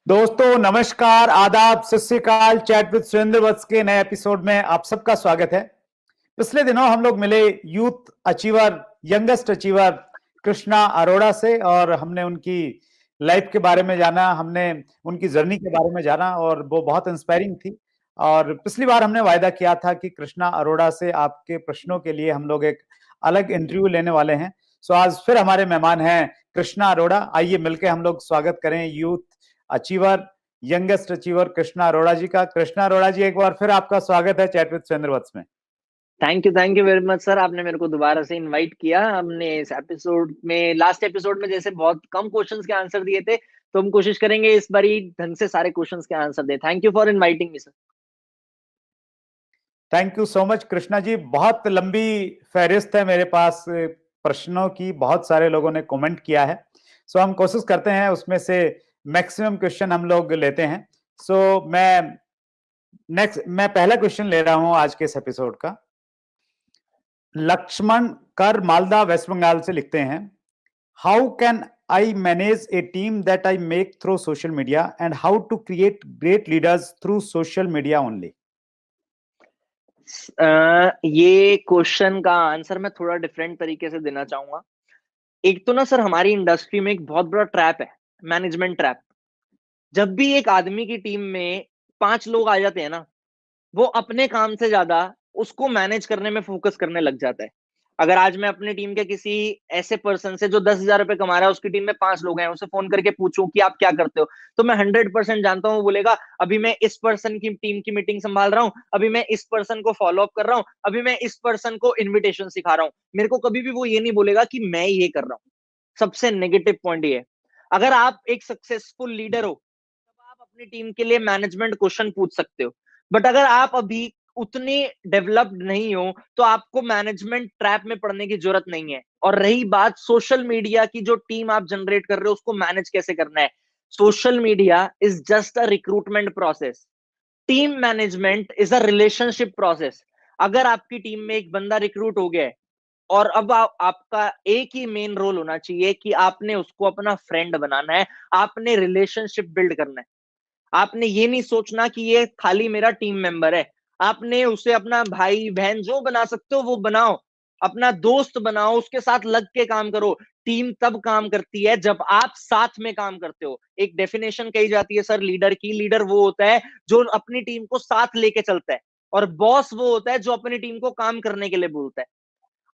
दोस्तों नमस्कार, आदाब, सत श्री अकाल। चैट विद सुरेंद्र वत्स के नए एपिसोड में आप सबका स्वागत है। पिछले दिनों हम लोग मिले youth achiever, youngest achiever Krishna Arora से और हमने उनकी लाइफ के बारे में जाना, हमने उनकी जर्नी के बारे में जाना और वो बहुत इंस्पायरिंग थी। और पिछली बार हमने वायदा किया था कि कृष्णा अरोड़ा से आपके प्रश्नों के लिए हम लोग एक अलग इंटरव्यू लेने वाले हैं। सो आज फिर हमारे मेहमान हैं कृष्णा अरोड़ा। आइए मिलकर हम लोग स्वागत करें youth achiever, youngest achiever Krishna Arora ji का। कृष्णा अरोड़ा जी, एक बार फिर आपका स्वागत है चैट विद सुरेंद्र वत्स में। Thank you very much sir. आपने मेरे को दोबारा से इनवाइट किया। हमने इस एपिसोड में, लास्ट एपिसोड में जैसे बहुत कम क्वेश्चंस के आंसर दिए थे, तो हम कोशिश करेंगे इस बारी ढंग से सारे क्वेश्चंस के आंसर दे। Thank you for inviting me sir. Thank you so much Krishna ji. बहुत लंबी फहरिस्त है मेरे पास प्रश्नों की, बहुत सारे लोगों ने कमेंट किया है। सो हम कोशिश करते हैं उसमें से मैक्सिमम क्वेश्चन हम लोग लेते हैं। सो मैं पहला क्वेश्चन ले रहा हूं आज के इस एपिसोड का। लक्ष्मण कर मालदा वेस्ट बंगाल से लिखते हैं, how can I manage a team that I make through social media and how to create great leaders through social media only? ये क्वेश्चन का आंसर मैं थोड़ा डिफरेंट तरीके से देना चाहूंगा। एक तो ना सर, हमारी इंडस्ट्री में एक बहुत बड़ा ट्रैप है, मैनेजमेंट ट्रैप। जब भी एक आदमी की टीम में 5 लोग आ जाते हैं ना, वो अपने काम से ज्यादा उसको मैनेज करने में फोकस करने लग जाता है। अगर आज मैं अपनी टीम के किसी ऐसे पर्सन से जो 10,000 रुपए कमा रहा है, उसकी टीम में 5 लोग हैं, उसे फोन करके पूछूं कि आप क्या करते हो, तो मैं 100% जानता हूं वो बोलेगा अभी मैं इस पर्सन की टीम की मीटिंग संभाल रहा हूं, अभी मैं इस पर्सन को फॉलो अप कर रहा हूं, अभी मैं इस पर्सन को इन्विटेशन सिखा रहा हूं। मेरे को कभी भी वो ये नहीं बोलेगा कि मैं ये कर रहा हूं। सबसे नेगेटिव पॉइंट ये है। अगर आप एक सक्सेसफुल लीडर हो, तब आप अपनी टीम के लिए मैनेजमेंट क्वेश्चन पूछ सकते हो। बट अगर आप अभी उतने डेवलप्ड नहीं हो, तो आपको मैनेजमेंट ट्रैप में पड़ने की जरूरत नहीं है। और रही बात सोशल मीडिया की, जो टीम आप जनरेट कर रहे हो उसको मैनेज कैसे करना है, social media is just a recruitment process. Team management is a relationship process. अगर आपकी टीम में एक बंदा रिक्रूट हो गया है, और अब आपका एक ही मेन रोल होना चाहिए कि आपने उसको अपना फ्रेंड बनाना है, आपने रिलेशनशिप बिल्ड करना है। आपने ये नहीं सोचना कि ये खाली मेरा टीम मेंबर है। आपने उसे अपना भाई बहन जो बना सकते हो वो बनाओ, अपना दोस्त बनाओ, उसके साथ लग के काम करो। टीम तब काम करती है जब आप साथ में काम करते हो। एक डेफिनेशन कही जाती है सर लीडर की, लीडर वो होता है जो अपनी टीम को साथ लेके चलता है, और बॉस वो होता है जो अपनी टीम को काम करने के लिए बोलता है।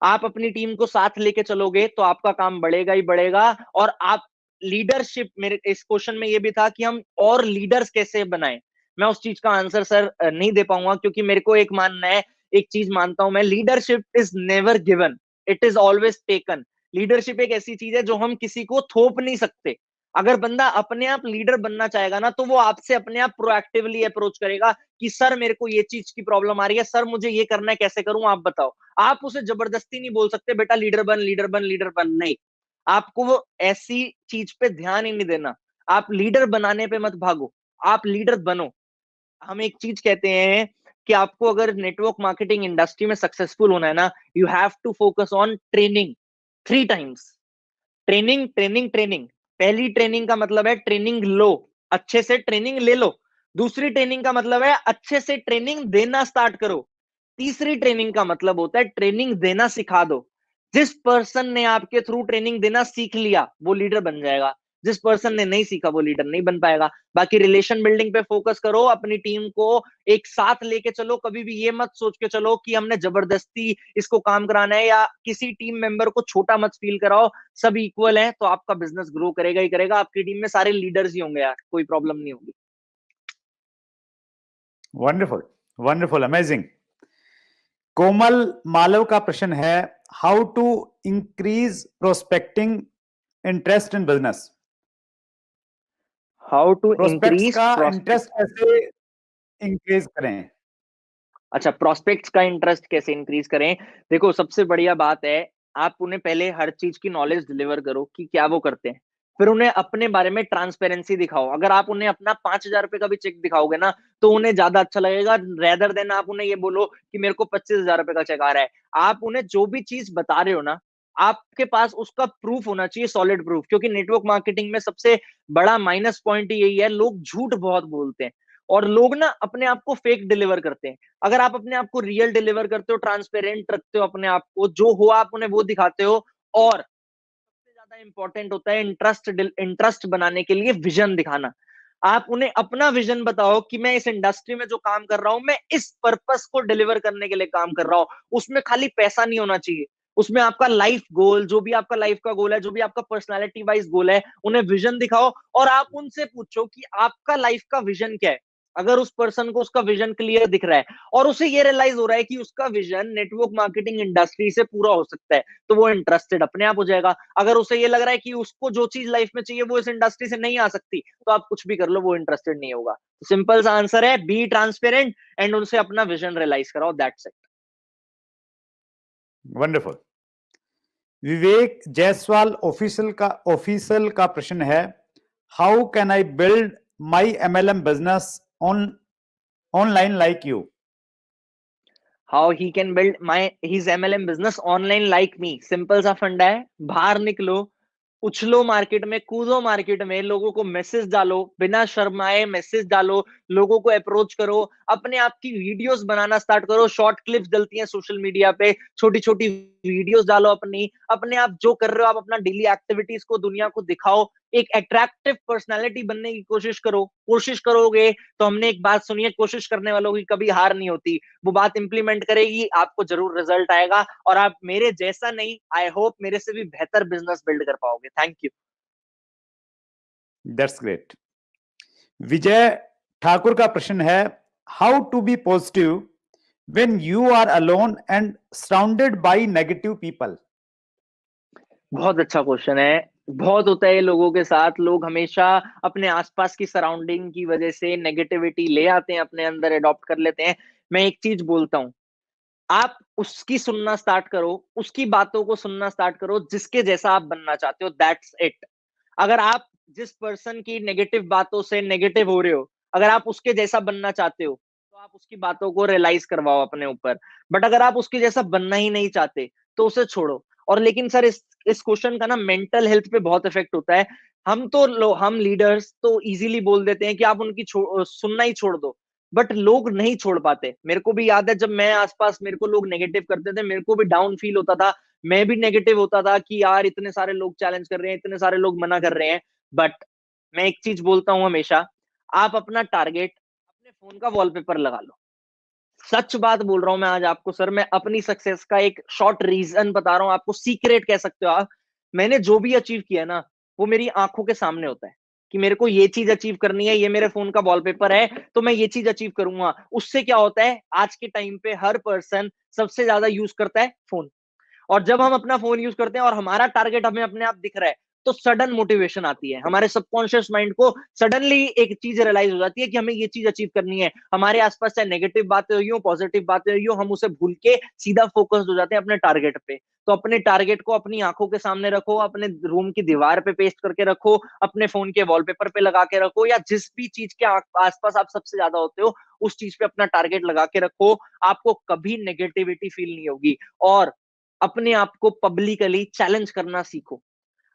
आप अपनी टीम को साथ लेके चलोगे तो आपका काम बढ़ेगा ही बढ़ेगा। और आप लीडरशिप, मेरे इस क्वेश्चन में ये भी था कि हम और लीडर्स कैसे बनाएं। मैं उस चीज का आंसर सर नहीं दे पाऊंगा, क्योंकि मेरे को एक मानना है, एक चीज मानता हूं मैं, leadership is never given, it is always taken. Leadership एक ऐसी चीज है जो हम किसी को थोप नहीं सकते। अगर बंदा अपने आप लीडर बनना चाहेगा ना, तो वो आपसे अपने आप प्रोएक्टिवली अप्रोच करेगा कि सर मेरे को ये चीज की प्रॉब्लम आ रही है, सर मुझे ये करना है, कैसे करूं आप बताओ। आप उसे जबरदस्ती नहीं बोल सकते बेटा लीडर बन, लीडर बन, लीडर बन, नहीं। आपको वो ऐसी चीज पे ध्यान ही नहीं देना। आप लीडर बनाने पे मत भागो, आप लीडर बनो। हम एक चीज कहते हैं कि आपको अगर नेटवर्क मार्केटिंग इंडस्ट्री में सक्सेसफुल होना है ना, you have to focus on training 3 times. Training training training. पहली ट्रेनिंग का मतलब है ट्रेनिंग लो, अच्छे से ट्रेनिंग ले लो। दूसरी ट्रेनिंग का मतलब है अच्छे से ट्रेनिंग देना स्टार्ट करो। तीसरी ट्रेनिंग का मतलब होता है ट्रेनिंग देना सिखा दो। जिस पर्सन ने आपके थ्रू ट्रेनिंग देना सीख लिया वो लीडर बन जाएगा, जिस पर्सन ने नहीं सीखा वो लीडर नहीं बन पाएगा। बाकी रिलेशन बिल्डिंग पे फोकस करो, अपनी टीम को एक साथ लेके चलो। कभी भी ये मत सोच के चलो कि हमने जबरदस्ती इसको काम कराना है, या किसी टीम मेंबर को छोटा मत फील कराओ। सब इक्वल है तो आपका बिजनेस ग्रो करेगा ही करेगा। आपकी टीम में सारे लीडर्स ही होंगे यार, कोई प्रॉब्लम नहीं होगी। Wonderful, wonderful, amazing. Komal Malav का प्रश्न है, how to increase prospecting interest in business. How to prospects increase का प्रोस्पेक्ट। इंटरेस्ट कैसे इंक्रीज करें? अच्छा, प्रोस्पेक्ट्स का इंटरेस्ट कैसे इंक्रीज करें। देखो, सबसे बढ़िया बात है, आप उन्हें पहले हर चीज की नॉलेज डिलीवर करो कि क्या वो करते हैं। फिर उन्हें अपने बारे में ट्रांसपेरेंसी दिखाओ। अगर आप उन्हें अपना 5,000 रुपए का भी चेक दिखाओगे ना, तो उन्हें ज्यादा अच्छा लगेगा, रेदर देन आप उन्हें ये बोलो कि मेरे को 25,000 रुपए का चेक आ रहा है। आप उन्हें जो भी चीज बता रहे हो ना, आपके पास उसका प्रूफ होना चाहिए, सॉलिड प्रूफ। क्योंकि नेटवर्क मार्केटिंग में सबसे बड़ा माइनस पॉइंट यही है, लोग झूठ बहुत बोलते हैं और लोग ना अपने आप को फेक डिलीवर करते हैं। अगर आप अपने आप को रियल डिलीवर करते हो, ट्रांसपेरेंट रखते हो अपने आप को, जो हो आप उन्हें वो दिखाते हो, और सबसे ज्यादा इंपॉर्टेंट होता है इंटरेस्ट बनाने के लिए विजन दिखाना। आप उन्हें अपना विजन बताओ कि मैं इस इंडस्ट्री में जो काम कर रहा हूं, मैं इस पर्पस को डिलीवर करने के लिए काम कर रहा हूं। उसमें खाली पैसा नहीं होना चाहिए, उसमें आपका लाइफ गोल, जो भी आपका लाइफ का गोल है, जो भी आपका पर्सनालिटी वाइज गोल है, उन्हें विजन दिखाओ और आप उनसे पूछो कि आपका लाइफ का विजन क्या है। अगर उस पर्सन को उसका विजन क्लियर दिख रहा है और उसे ये रियलाइज हो रहा है कि उसका विजन नेटवर्क मार्केटिंग इंडस्ट्री से पूरा हो सकता है, तो वो इंटरेस्टेड अपने आप हो जाएगा। अगर उसे ये लग रहा है कि उसको जो चीज लाइफ में चाहिए वो इस इंडस्ट्री से नहीं आ सकती, तो आप कुछ भी कर लो, वो इंटरेस्टेड नहीं होगा। सिंपल सा आंसर है, बी ट्रांसपेरेंट एंड उनसे अपना विजन रियलाइज कराओ, that's it. Wonderful. Vivek Jaiswal official का प्रश्न है, how can I build my MLM business online like you? How he can build my his MLM business online like me? Simple सा फंडा है, बाहर निकलो, उछलो मार्केट में, कूदो मार्केट में, लोगों को मैसेज डालो, बिना शर्माए मैसेज डालो, लोगों को अप्रोच करो, अपने आप की वीडियोस बनाना स्टार्ट करो। शॉर्ट क्लिप्स डलती हैं सोशल मीडिया पे, छोटी छोटी वीडियोस डालो, अपने आप जो कर रहे हो, आप अपना डेली एक्टिविटीज को दुनिया को दिखाओ। एक अट्रैक्टिव पर्सनालिटी बनने की कोशिश करो। कोशिश करोगे तो, हमने एक बात सुनी है, कोशिश करने वालों की कभी हार नहीं होती। वो बात इंप्लीमेंट करेगी, आपको जरूर रिजल्ट आएगा और आप मेरे जैसा नहीं, आई होप मेरे से भी बेहतर बिजनेस बिल्ड कर पाओगे। Thank you. That's great. Vijay Thakur का प्रश्न है, how to be positive when you are alone and surrounded by negative people? बहुत अच्छा क्वेश्चन है। बहुत होता है लोगों के साथ, लोग हमेशा अपने आसपास की सराउंडिंग की वजह से नेगेटिविटी ले आते हैं, अपने अंदर अडॉप्ट कर लेते हैं। मैं एक चीज बोलता हूं, आप उसकी सुनना स्टार्ट करो, उसकी बातों को सुनना स्टार्ट करो जिसके जैसा आप बनना चाहते हो, दैट्स इट। अगर आप जिस पर्सन की नेगेटिव बातों से नेगेटिव हो रहे हो, अगर आप उसके जैसा बनना चाहते हो, तो आप उसकी बातों को रियलाइज करवाओ अपने ऊपर। बट अगर आप उसके जैसा बनना ही नहीं चाहते, तो उसे छोड़ो। और लेकिन सर, इस क्वेश्चन का ना मेंटल हेल्थ पे बहुत इफेक्ट होता है। हम लीडर्स तो इजीली बोल देते हैं कि आप उनकी सुनना ही छोड़ दो, बट लोग नहीं छोड़ पाते। मेरे को भी याद है, जब मैं आसपास मेरे को लोग नेगेटिव करते थे, मेरे को भी डाउन फील होता था। मैं भी नेगेटिव होता था कि यार इतने सारे लोग चैलेंज कर रहे हैं, इतने सारे लोग मना कर रहे हैं। बट मैं एक चीज बोलता हूं हमेशा, आप अपना टारगेट अपने फोन का वॉलपेपर लगा लो। सच बात बोल रहा हूं मैं आज आपको सर, मैं अपनी सक्सेस का एक शॉर्ट रीजन बता रहा हूं आपको, सीक्रेट कह सकते हो आप। मैंने जो भी अचीव किया ना, वो मेरी आंखों के सामने होता है कि मेरे को ये चीज अचीव करनी है, ये मेरे फोन का वॉलपेपर है, तो मैं ये चीज अचीव करूंगा। उससे क्या होता है, आज के टाइम पे हर पर्सन सबसे ज्यादा यूज करता है फोन। और जब हम अपना फोन यूज करते हैं और हमारा टारगेट हमें अपने आप दिख रहा है, तो सडन मोटिवेशन आती है हमारे सबकॉन्शियस माइंड को। सडनली एक चीज रियलाइज हो जाती है कि हमें ये चीज अचीव करनी है। हमारे आसपास चाहे नेगेटिव बातें हुई हो, पॉजिटिव बातें हुई हो, हम उसे भूल के सीधा फोकस्ड हो जाते हैं अपने टारगेट पे। तो अपने टारगेट को अपनी आंखों के सामने रखो, अपने रूम की दीवार पे पेस्ट करके रखो, अपने फोन के वॉलपेपर पे लगा के रखो, या जिस भी चीज के आसपास आप सबसे ज्यादा होते हो, उस चीज पे अपना टारगेट लगा के रखो। आपको कभी नेगेटिविटी फील नहीं होगी। और अपने आप को पब्लिकली चैलेंज करना सीखो।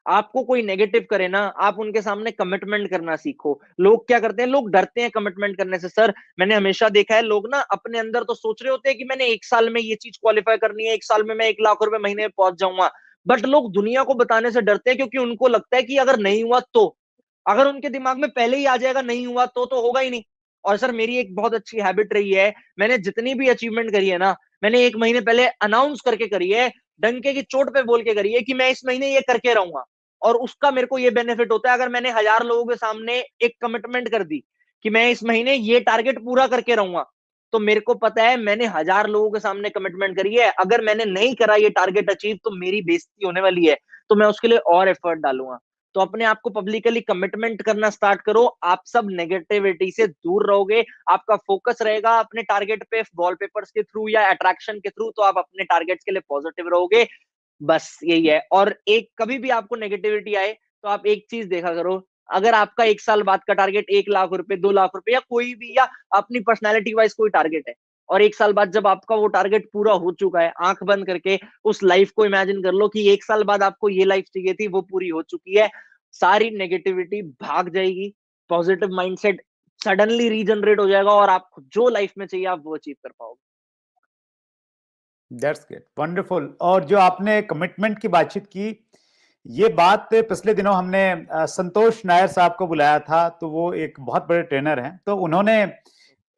आपको कोई नेगेटिव करे ना, आप उनके सामने कमिटमेंट करना सीखो। लोग क्या करते हैं, लोग डरते हैं कमिटमेंट करने से। सर, मैंने हमेशा देखा है, लोग ना अपने अंदर तो सोच रहे होते हैं कि मैंने 1 साल में ये चीज क्वालिफाई करनी है, 1 साल में मैं 1 लाख रुपए महीने में पहुंच जाऊंगा। बट लोग दुनिया को बताने से डरते हैं, क्योंकि उनको लगता है कि अगर नहीं हुआ तो, अगर उनके दिमाग में पहले ही आ जाएगा नहीं हुआ तो होगा ही नहीं। और सर, मेरी एक बहुत अच्छी हैबिट रही है, मैंने जितनी भी अचीवमेंट करी है ना, मैंने 1 महीने पहले अनाउंस करके करी है, डंके की चोट पे बोल के करी है कि मैं इस महीने ये करके रहूंगा। और उसका मेरे को ये बेनिफिट होता है, अगर मैंने 1000 लोगों के सामने एक कमिटमेंट कर दी कि मैं इस महीने ये टारगेट पूरा करके रहूंगा, तो मेरे को पता है मैंने 1000 लोगों के सामने कमिटमेंट करी है, अगर मैंने नहीं करा ये टारगेट अचीव, तो मेरी बेइज्जती होने वाली है, तो मैं उसके लिए और एफर्ट डालूंगा। तो अपने आप को पब्लिकली कमिटमेंट करना स्टार्ट करो, आप सब नेगेटिविटी से दूर रहोगे। आपका फोकस रहेगा अपने टारगेट पे, वॉलपेपर्स के थ्रू या अट्रैक्शन के थ्रू, तो आप अपने टारगेट्स के लिए पॉजिटिव रहोगे। बस यही है। और एक कभी भी आपको नेगेटिविटी आए, तो आप एक चीज देखा करो, अगर आपका 1 साल बाद का टारगेट 1 लाख रुपए, 2 लाख रुपए, या कोई भी, या अपनी पर्सनैलिटी वाइज कोई टारगेट है, और 1 साल बाद जब आपका वो टारगेट पूरा हो चुका है, आंख बंद करके उस लाइफ को इमेजिन कर लो कि 1 साल बाद आपको ये लाइफ चाहिए थी, वो पूरी हो चुकी है। सारी नेगेटिविटी भाग जाएगी, पॉजिटिव माइंडसेट सडनली रीजनरेट हो जाएगा और आपको जो लाइफ में चाहिए आप वो अचीव कर पाओगे। That's great, wonderful. और जो आपने कमिटमेंट की बातचीत की, ये बात पिछले दिनों हमने संतोष नायर साहब को बुलाया था, तो वो एक बहुत बड़े ट्रेनर हैं, तो उन्होंने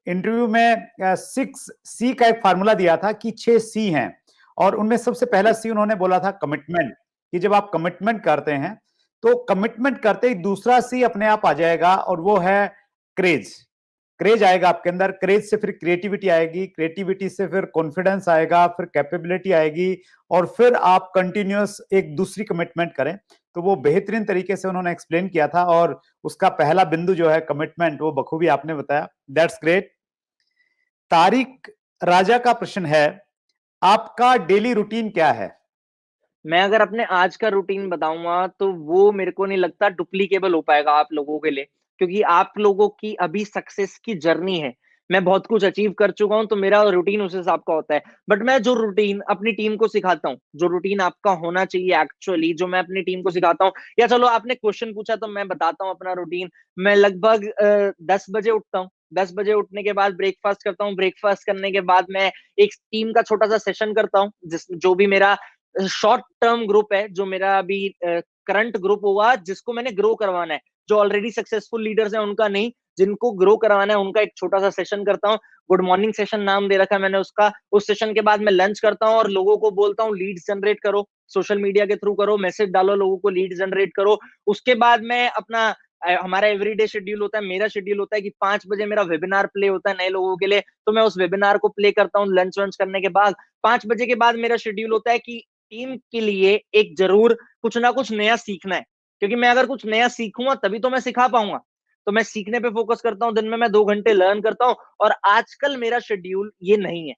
इंटरव्यू में 6C का एक फार्मूला दिया था कि 6C हैं, और उनमें सबसे पहला C उन्होंने बोला था कमिटमेंट, कि जब आप कमिटमेंट करते हैं तो कमिटमेंट करते ही दूसरा C अपने आप आ जाएगा, और वो है क्रेज। क्रेज आएगा आपके अंदर, क्रेज से फिर क्रिएटिविटी आएगी, क्रिएटिविटी से फिर कॉन्फिडेंस आएगा, फिर कैपेबिलिटी आएगी, और फिर आप कंटिन्यूअस एक दूसरी कमिटमेंट करें। तो वो बेहतरीन तरीके से उन्होंने एक्सप्लेन किया था, और उसका पहला बिंदु जो है कमिटमेंट, वो बखूबी आपने बताया। That's great. तारिक राजा का प्रश्न है, आपका डेली रूटीन क्या है? मैं अगर अपने आज का रूटीन बताऊंगा तो वो मेरे को नहीं लगता डुप्लीकेबल हो पाएगा आप लोगों के लिए, क्योंकि आप लोगों की अभी सक्सेस की जर्नी है। मैं बहुत कुछ अचीव कर चुका हूं, तो मेरा रूटीन उस हिसाब का होता है। बट मैं जो रूटीन अपनी टीम को सिखाता हूँ, जो रूटीन आपका होना चाहिए एक्चुअली, जो मैं अपनी टीम को सिखाता हूँ, या चलो आपने क्वेश्चन पूछा तो मैं बताता हूँ अपना रूटीन। मैं लगभग 10 बजे उठता हूँ। 10 बजे उठने के बाद ब्रेकफास्ट करता हूँ। ब्रेकफास्ट करने के बाद मैं एक टीम का छोटा सा सेशन करता हूँ, जिस जो भी मेरा शॉर्ट टर्म ग्रुप है, जो मेरा अभी करंट ग्रुप होगा, जिसको मैंने ग्रो करवाना है, जो ऑलरेडी सक्सेसफुल लीडर्स हैं उनका नहीं, जिनको ग्रो करवाना है उनका एक छोटा सा सेशन करता हूँ। गुड मॉर्निंग सेशन नाम दे रखा है मैंने उसका। उस सेशन के बाद मैं लंच करता हूँ और लोगों को बोलता हूँ लीड्स जनरेट करो, सोशल मीडिया के थ्रू करो, मैसेज डालो, लोगों को लीड जनरेट करो। उसके बाद मैं अपना हमारा एवरीडे शेड्यूल होता है, मेरा शेड्यूल होता है कि 5 बजे मेरा वेबिनार प्ले होता है नए लोगों के लिए, तो मैं उस वेबिनार को प्ले करता हूँ लंच वंच करने के बाद। 5 बजे के बाद मेरा शेड्यूल होता है कि टीम के लिए एक जरूर कुछ ना कुछ नया सीखना है, क्योंकि मैं अगर कुछ नया सीखूंगा तभी तो मैं सिखा पाऊंगा। तो मैं सीखने पे फोकस करता हूँ, दिन में मैं 2 घंटे लर्न करता हूँ। और आजकल मेरा शेड्यूल ये नहीं है,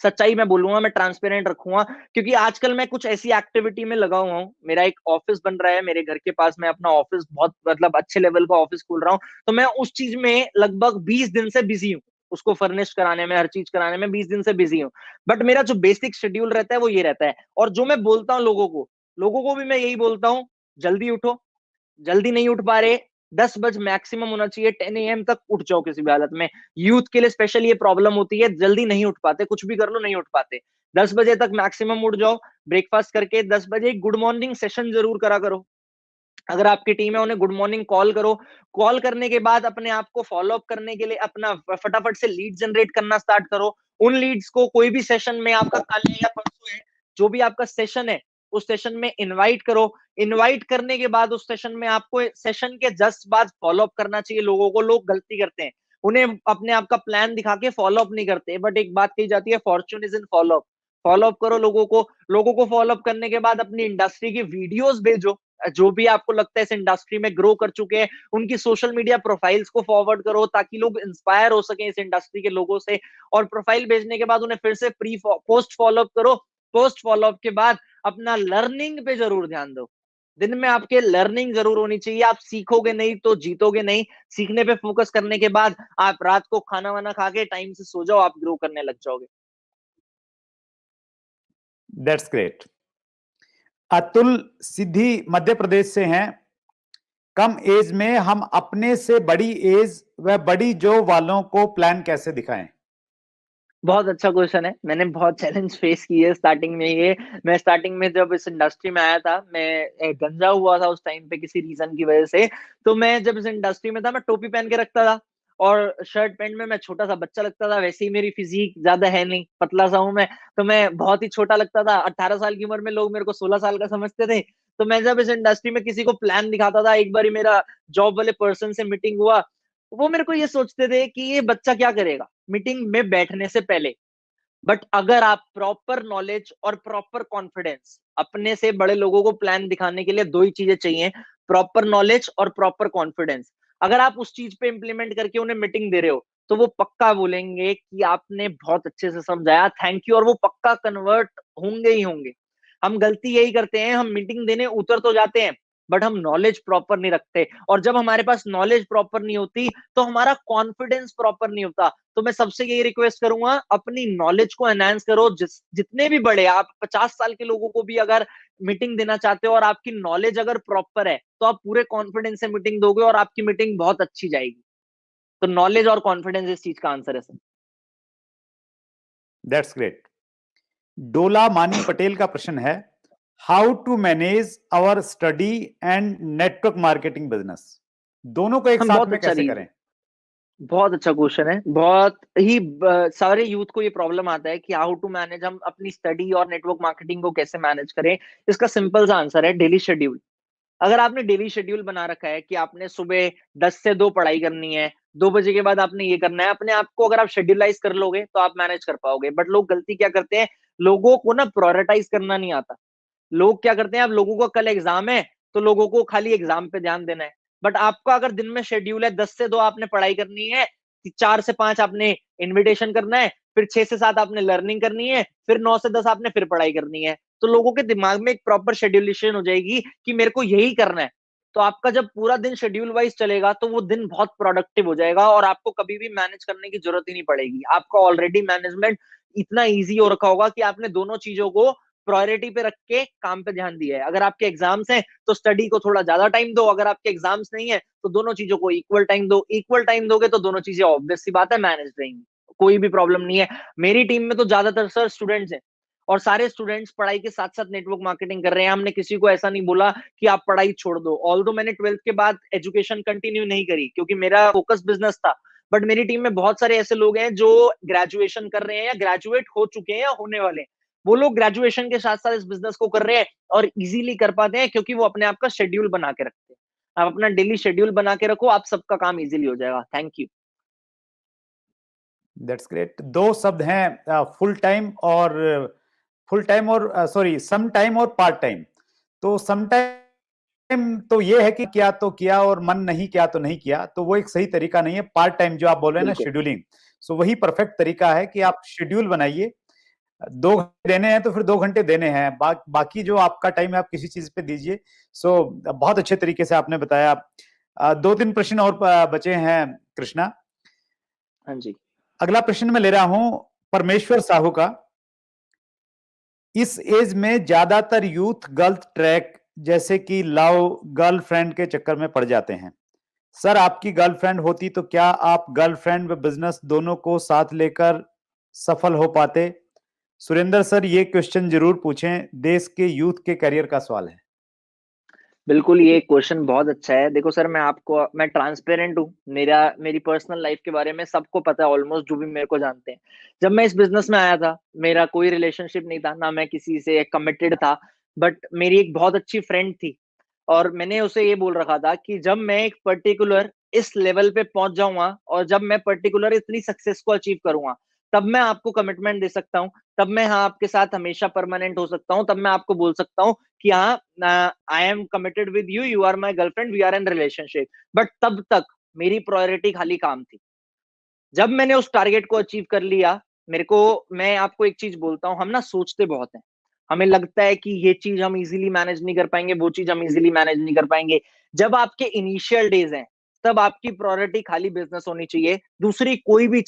सच्चाई मैं बोलूंगा, मैं ट्रांसपेरेंट रखूंगा, क्योंकि आजकल मैं कुछ ऐसी एक्टिविटी में लगा हुआ हूँ। मेरा एक ऑफिस बन रहा है मेरे घर के पास, मैं अपना ऑफिस बहुत मतलब अच्छे लेवल का ऑफिस खोल रहा हूँ, तो मैं उस चीज में लगभग 20 दिन से बिजी हूँ। उसको फर्निश कराने में, हर चीज कराने में 20 दिन से बिजी हूँ। बट मेरा जो बेसिक शेड्यूल रहता है वो ये रहता है। और जो मैं बोलता हूँ लोगों को भी मैं यही बोलता हूँ, जल्दी उठो। जल्दी नहीं उठ पा रहे, 10 बज मैक्सिमम होना चाहिए, 10 AM तक उठ जाओ किसी भी हालत में। यूथ के लिए स्पेशली ये प्रॉब्लम होती है, जल्दी नहीं उठ पाते, कुछ भी कर लो नहीं उठ पाते। 10 बजे तक मैक्सिमम उठ जाओ। ब्रेकफास्ट करके 10 बजे गुड मॉर्निंग सेशन जरूर करा करो। अगर आपकी टीम है उन्हें गुड मॉर्निंग कॉल करो। कॉल करने के बाद अपने आप को फॉलो अप करने के लिए अपना फटाफट से लीड जनरेट करना स्टार्ट करो। उन लीड्स को कोई भी सेशन में आपका कल है या परसों है, जो भी आपका सेशन है उस सेशन में इनवाइट करो। इनवाइट करने के बाद उस सेशन में आपको सेशन के जस्ट बाद फॉलो अप करना चाहिए। लोगों को, लोग गलती करते हैं, उन्हें अपने आप का प्लान दिखा के फॉलो अप नहीं करते। बट एक बात कही जाती है, Fortune is in follow up. Follow up करो लोगों को फॉलो अप करने के बाद अपनी इंडस्ट्री की वीडियोस भेजो। जो भी आपको लगता है इस इंडस्ट्री में ग्रो कर चुके हैं, उनकी सोशल मीडिया प्रोफाइल्स को फॉरवर्ड करो, ताकि लोग इंस्पायर हो सके इस इंडस्ट्री के लोगों से। और प्रोफाइल भेजने के बाद उन्हें फिर से प्री पोस्ट फॉलो अप करो। पोस्ट फॉलो अप के बाद अपना लर्निंग पे जरूर ध्यान दो। दिन में आपके लर्निंग जरूर होनी चाहिए। आप सीखोगे नहीं तो जीतोगे नहीं। सीखने पे फोकस करने के बाद आप रात को खाना वाना खा के टाइम से सो जाओ, आप ग्रो करने लग जाओगे। That's great. अतुल सिद्धि मध्य प्रदेश से हैं। कम एज में हम अपने से बड़ी एज व बड़ी जॉब वालों को प्लान कैसे दिखाएं? बहुत अच्छा क्वेश्चन है। मैंने बहुत चैलेंज फेस किए है स्टार्टिंग में। ये मैं स्टार्टिंग में जब इस इंडस्ट्री में आया था, मैं गंजा हुआ था उस टाइम पे किसी रीजन की वजह से। तो मैं जब इस इंडस्ट्री में था, मैं टोपी पहन के रखता था और शर्ट पैंट में मैं छोटा सा बच्चा लगता था। वैसे ही मेरी फिजिक ज्यादा है नहीं, पतला सा हूं मैं, तो मैं बहुत ही छोटा लगता था। 18 साल की उम्र में लोग मेरे को 16 साल का समझते थे। तो मैं जब इस इंडस्ट्री में किसी को प्लान दिखाता था, एक बार मेरा जॉब वाले पर्सन से मीटिंग हुआ, वो मेरे को ये सोचते थे कि ये बच्चा क्या करेगा मीटिंग में बैठने से पहले। बट अगर आप प्रॉपर नॉलेज और प्रॉपर कॉन्फिडेंस, अपने से बड़े लोगों को प्लान दिखाने के लिए दो ही चीजें चाहिए, प्रॉपर नॉलेज और प्रॉपर कॉन्फिडेंस। अगर आप उस चीज पे इंप्लीमेंट करके उन्हें मीटिंग दे रहे हो, तो वो पक्का बोलेंगे कि आपने बहुत अच्छे से समझाया, थैंक यू, और वो पक्का कन्वर्ट होंगे ही होंगे। हम गलती यही करते हैं, हम मीटिंग देने उतर तो जाते हैं, बट हम नॉलेज प्रॉपर नहीं रखते, और जब हमारे पास नॉलेज प्रॉपर नहीं होती तो हमारा कॉन्फिडेंस प्रॉपर नहीं होता। तो मैं सबसे यही रिक्वेस्ट करूंगा, अपनी नॉलेज को एनहांस करो। जितने भी बड़े, आप 50 साल के लोगों को भी अगर मीटिंग देना चाहते हो और आपकी नॉलेज अगर प्रॉपर है तो आप पूरे कॉन्फिडेंस से मीटिंग दोगे और आपकी मीटिंग बहुत अच्छी जाएगी। तो नॉलेज और कॉन्फिडेंस इस चीज का आंसर है सर। That's great. डोला मानी पटेल का प्रश्न है, how to manage our study and network marketing business, दोनों को एक हम साथ बहुत में अच्छा कैसे रीज करें? बहुत अच्छा क्वेश्चन है। बहुत ही सारे यूथ को ये प्रॉब्लम आता है कि हाउ टू मैनेज, हम अपनी स्टडी और नेटवर्क मार्केटिंग को कैसे मैनेज करें। इसका सिंपल सा आंसर है डेली शेड्यूल। अगर आपने डेली शेड्यूल बना रखा है कि आपने सुबह 10 से 2 पढ़ाई करनी है, 2 बजे के बाद आपने ये करना है, अपने आप को अगर आप शेड्यूलाइज कर लोगे तो आप मैनेज कर पाओगे। बट लोग गलती क्या करते हैं, लोगों को ना प्रायोरिटाइज करना नहीं आता। लोग क्या करते हैं, अब लोगों को कल एग्जाम है तो लोगों को खाली एग्जाम पे ध्यान देना है। बट आपका अगर दिन में शेड्यूल है, 10 से 2 आपने पढ़ाई करनी है, 4 से 5 आपने इन्विटेशन करना है, फिर 6 से 7 आपने लर्निंग करनी है, फिर 9 से 10 आपने फिर पढ़ाई करनी है, तो लोगों के दिमाग में एक प्रॉपर शेड्यूलेशन हो जाएगी कि मेरे को यही करना है। तो आपका जब पूरा दिन शेड्यूल वाइज चलेगा तो वो दिन बहुत प्रोडक्टिव हो जाएगा और आपको कभी भी मैनेज करने की जरूरत ही नहीं पड़ेगी। आपका ऑलरेडी मैनेजमेंट इतना ईजी हो रखा होगा कि आपने दोनों चीजों को प्रायोरिटी पे रख के काम पे ध्यान दिया है। अगर आपके एग्जाम्स हैं तो स्टडी को थोड़ा ज्यादा टाइम दो, अगर आपके एग्जाम्स नहीं है तो दोनों चीजों को इक्वल टाइम दो। इक्वल टाइम दोगे तो दोनों चीजें ऑब्वियस सी बात है मैनेज रहेंगी, कोई भी प्रॉब्लम नहीं है। मेरी टीम में तो ज्यादातर सर स्टूडेंट्स हैं और सारे स्टूडेंट्स पढ़ाई के साथ साथ नेटवर्क मार्केटिंग कर रहे हैं। हमने किसी को ऐसा नहीं बोला कि आप पढ़ाई छोड़ दो। ऑल्दो मैंने 12th के बाद एजुकेशन कंटिन्यू नहीं करी क्योंकि मेरा फोकस बिजनेस था, बट मेरी टीम में बहुत सारे ऐसे लोग हैं जो ग्रेजुएशन कर रहे हैं या ग्रेजुएट हो चुके हैं या होने वाले हैं। वो लोग ग्रेजुएशन के साथ साथ इस बिजनेस को कर रहे हैं और इजीली कर पाते हैं क्योंकि वो अपने आप का शेड्यूल बना के रखते हैं। आप अपना डेली शेड्यूल बना के रखो, आप सबका काम इजीली हो जाएगा। Thank you. That's great. दो शब्द हैं, फुल टाइम और सॉरी सम टाइम और पार्ट टाइम। तो सम टाइम तो ये है कि क्या तो किया और मन नहीं किया तो नहीं किया, तो वो एक सही तरीका नहीं है। पार्ट टाइम जो आप बोल रहे हैं ना, बिल्कुल शेड्यूलिंग, सो वही परफेक्ट तरीका है कि आप शेड्यूल बनाइए। 2 घंटे देने हैं तो फिर 2 घंटे देने हैं, बाकी जो आपका टाइम है आप किसी चीज पे दीजिए। सो बहुत अच्छे तरीके से आपने बताया। 2-3 प्रश्न और बचे हैं कृष्णा। हाँ जी। अगला प्रश्न मैं ले रहा हूं परमेश्वर साहू का। इस एज में ज्यादातर यूथ गलत ट्रैक जैसे कि लव, गर्लफ्रेंड के चक्कर में पड़ जाते हैं। सर, आपकी गर्लफ्रेंड होती तो क्या आप गर्लफ्रेंड व बिजनेस दोनों को साथ लेकर सफल हो पाते? सुरेंद्र सर, ये क्वेश्चन जरूर पूछें, देश के यूथ के करियर का सवाल है। बिल्कुल, ये क्वेश्चन बहुत अच्छा है। देखो सर, मैं ट्रांसपेरेंट हूँ। मेरी पर्सनल लाइफ के बारे में सबको पता है, ऑलमोस्ट जो भी मेरे को जानते हैं। जब मैं इस बिजनेस में आया था, मेरा कोई रिलेशनशिप नहीं था, ना मैं किसी से कमिटेड था। बट मेरी एक बहुत अच्छी फ्रेंड थी और मैंने उसे ये बोल रखा था कि जब मैं एक पर्टिकुलर इस लेवल पे पहुंच जाऊंगा और जब मैं पर्टिकुलर इतनी सक्सेस को अचीव करूंगा, तब मैं आपको कमिटमेंट दे सकता हूँ। तब मैं हाँ आपके साथ हमेशा परमानेंट हो सकता हूँ। तब मैं आपको बोल सकता हूँ कि हाँ, I am committed with you, you are my girlfriend, we are in relationship. But तब तक मेरी प्रायोरिटी खाली काम थी। जब मैंने उस टारगेट को अचीव कर लिया, मैं आपको एक चीज बोलता हूँ, हम ना सोचते बहुत हैं। हमें लगता है कि ये चीज हम इजीली मैनेज नहीं कर पाएंगे, वो चीज हम इजीली मैनेज नहीं कर पाएंगे। जब आपके इनिशियल डेज हैं, तब आपकी प्रायोरिटी खाली बिजनेस होनी चाहिए। दूसरी कोई भी